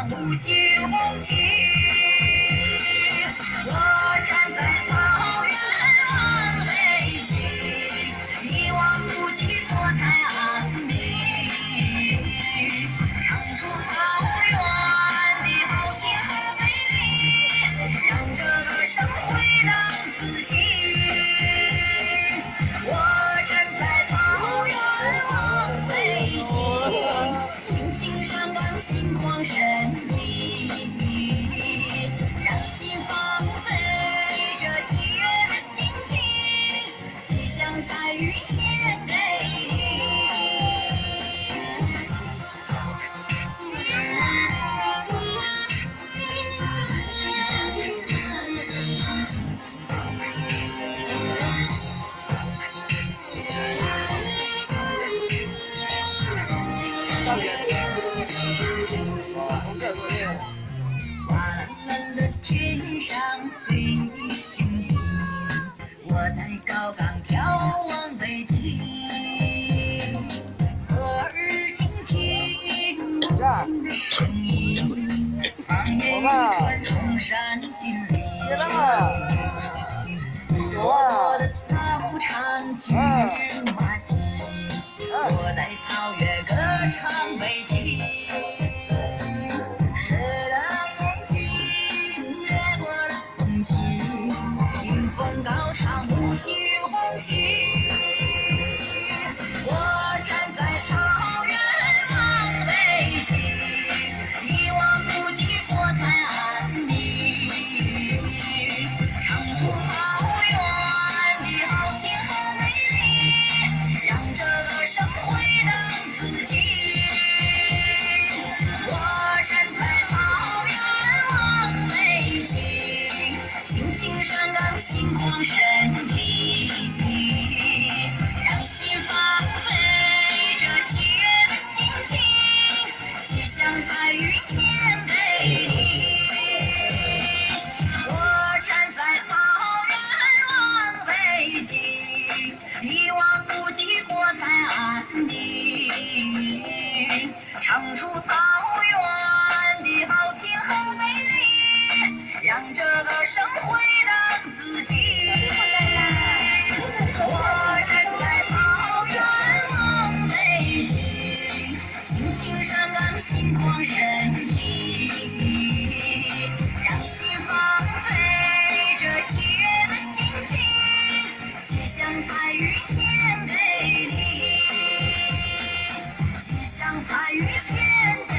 场五星红旗。我站在草原望北京，一望无际国泰安宁。唱出草原的豪情和美丽，让这歌声回荡四季。我站在草原望北京，青青山岗心旷神怡，让心放飞着喜悦的心情，吉祥在于献给你。哗啦啦的天上飞行的，我在高岗眺望北京。侧耳倾听母亲的声音，放眼欲穿崇山峻岭。我的草场骏马行，我在草原歌唱北京。谁的眼睛越过了风景，迎风高唱五星红旗。我站在草原望北京，一望无际国泰安宁。唱出草原的豪情和美丽，让这歌声回荡四季。我站在草原望北京，青青山岗心旷神怡，让心放飞着喜悦的心情，吉祥在于献给你。我站在草原望北京，一望无际国泰安宁。唱出草原的豪情和美丽，让这歌声回荡四季。我站在草原望北京，青青山岗心旷神怡，让心放飞着喜悦的心情，吉祥在于献给你，吉祥在于献给